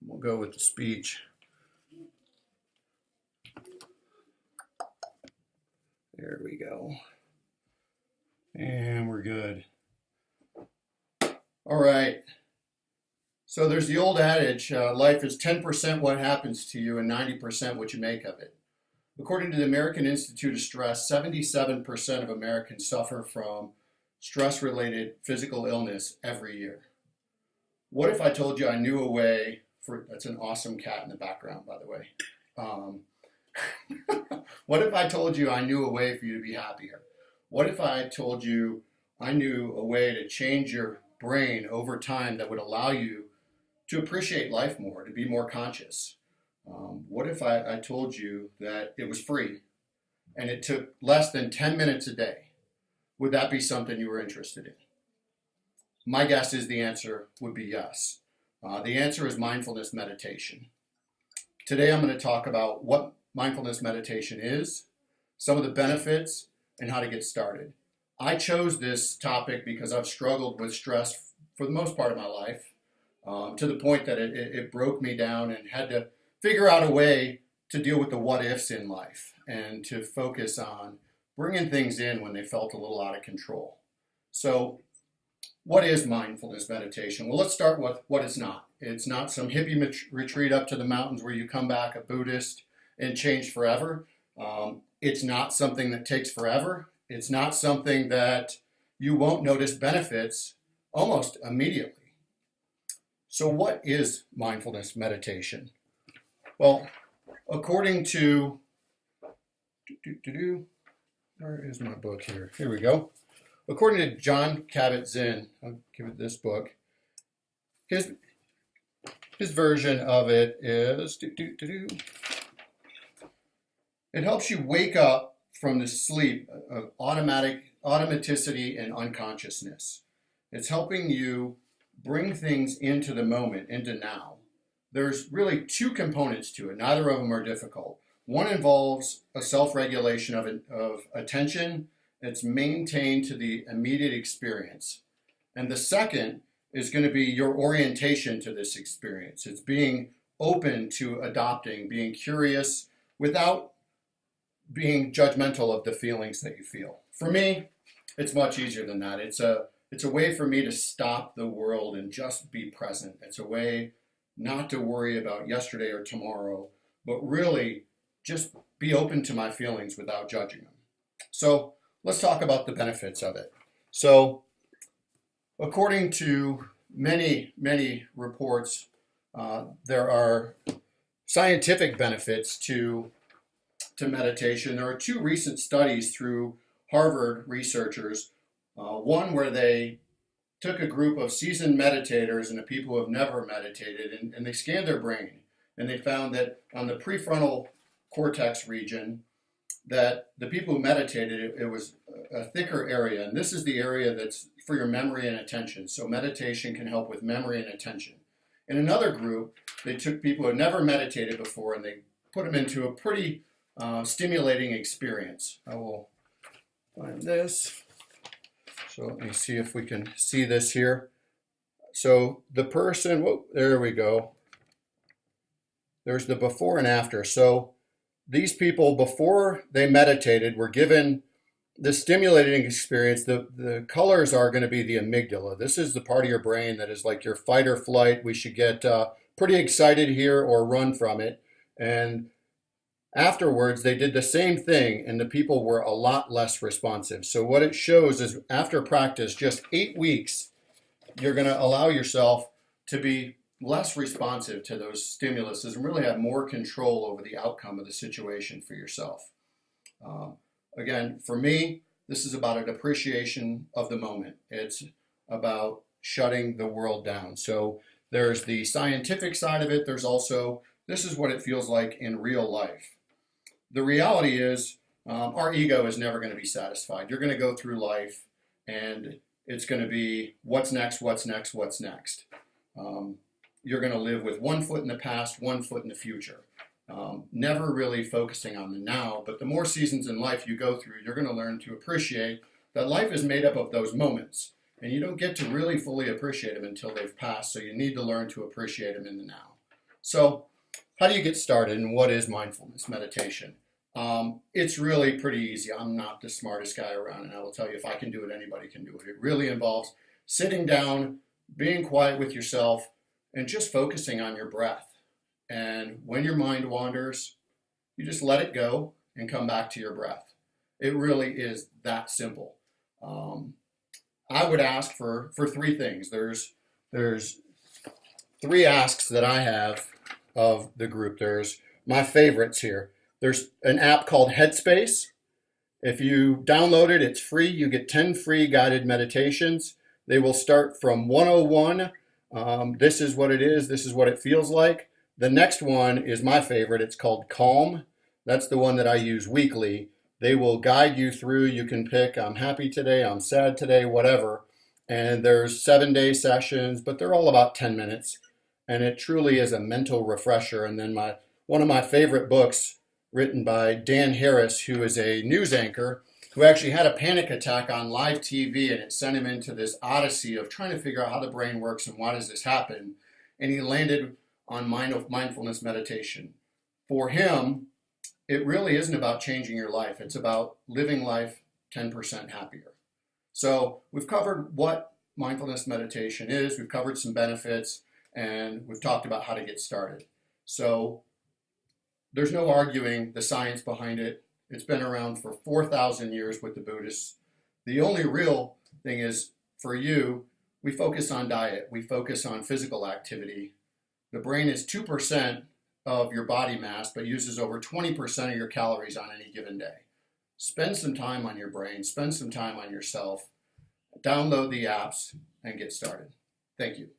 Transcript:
We'll go with the speech. There we go. And we're good. All right. So there's the old adage, life is 10% what happens to you and 90% what you make of it. According to the American Institute of Stress, 77% of Americans suffer from stress-related physical illness every year. What if I told you I knew a way for, that's an awesome cat in the background, by the way. What if I told you I knew a way for you to be happier? What if I told you I knew a way to change your brain over time that would allow you to appreciate life more, to be more conscious? What if I told you that it was free and it took less than 10 minutes a day? Would that be something you were interested in? My guess is the answer would be yes. The answer is mindfulness meditation. Today I'm going to talk about what mindfulness meditation is, some of the benefits, and how to get started. I chose this topic because I've struggled with stress for the most part of my life, to the point that it broke me down and had to figure out a way to deal with the what ifs in life and to focus on bringing things in when they felt a little out of control. So what is mindfulness meditation? Well, let's start with what it's not. It's not some hippie retreat up to the mountains where you come back a Buddhist and change forever. It's not something that takes forever. It's not something that you won't notice benefits almost immediately. So what is mindfulness meditation? Well, according to, where is my book here? Here we go. According to Jon Kabat-Zinn, I'll give it this book, his version of it is, it helps you wake up from the sleep of automaticity and unconsciousness. It's helping you bring things into the moment, into now. There's really two components to it. Neither of them are difficult. One involves a self-regulation of attention. It's maintained to the immediate experience. And the second is going to be your orientation to this experience. It's being open to adopting, being curious without being judgmental of the feelings that you feel. For me, it's much easier than that. It's a way for me to stop the world and just be present. It's a way not to worry about yesterday or tomorrow, but really just be open to my feelings without judging them. So let's talk about the benefits of it. So according to many, many reports, there are scientific benefits to meditation. There are two recent studies through Harvard researchers, one where they took a group of seasoned meditators and the people who have never meditated, and they scanned their brain, and they found that on the prefrontal cortex region, that the people who meditated, it was a thicker area, and this is the area that's for your memory and attention. So meditation can help with memory and attention. In another group, they took people who had never meditated before, and they put them into a pretty stimulating experience. I will find this. So let me see if we can see this here. So the person, whoa, there we go. There's the before and after. So these people, before they meditated, were given the stimulating experience. The colors are going to be the amygdala. This is the part of your brain that is like your fight or flight. We should get pretty excited here or run from it. And afterwards, they did the same thing, and the people were a lot less responsive. So what it shows is after practice, just 8 weeks, you're going to allow yourself to be less responsive to those stimuluses and really have more control over the outcome of the situation for yourself. Again, for me, this is about an appreciation of the moment. It's about shutting the world down. So there's the scientific side of it. There's also, this is what it feels like in real life. The reality is our ego is never going to be satisfied. You're going to go through life and it's going to be what's next, what's next, what's next. You're going to live with one foot in the past, one foot in the future. Never really focusing on the now, but the more seasons in life you go through, you're going to learn to appreciate that life is made up of those moments, and you don't get to really fully appreciate them until they've passed, so you need to learn to appreciate them in the now. So how do you get started and what is mindfulness meditation? It's really pretty easy. I'm not the smartest guy around, and I will tell you, if I can do it, anybody can do it. It really involves sitting down, being quiet with yourself, and just focusing on your breath. And when your mind wanders, you just let it go and come back to your breath. It really is that simple. Um, I would ask for three things. There's three asks that I have of the group. There's my favorites here. There's an app called Headspace. If you download it, it's free. You get 10 free guided meditations. They will start from 101. This is what it is. This is what it feels like. The next one is my favorite. It's called Calm. That's the one that I use weekly. They will guide you through. You can pick, I'm happy today, I'm sad today, whatever. And there's 7-day sessions, but they're all about 10 minutes. And it truly is a mental refresher. And then one of my favorite books, written by Dan Harris, who is a news anchor, who actually had a panic attack on live TV, and it sent him into this odyssey of trying to figure out how the brain works and why does this happen. And he landed on mindfulness meditation. For him, it really isn't about changing your life. It's about living life 10% happier. So we've covered what mindfulness meditation is. We've covered some benefits, and we've talked about how to get started. So there's no arguing the science behind it. It's been around for 4,000 years with the Buddhists. The only real thing is, for you, we focus on diet. We focus on physical activity. The brain is 2% of your body mass, but uses over 20% of your calories on any given day. Spend some time on your brain. Spend some time on yourself. Download the apps and get started. Thank you.